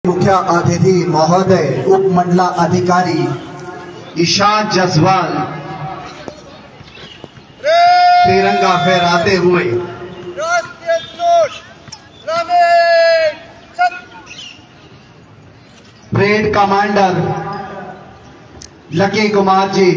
मुख्य अतिथि महोदय उपमंडला अधिकारी ईशान जसवाल तिरंगा फहराते हुए parade commander lucky Kumar ji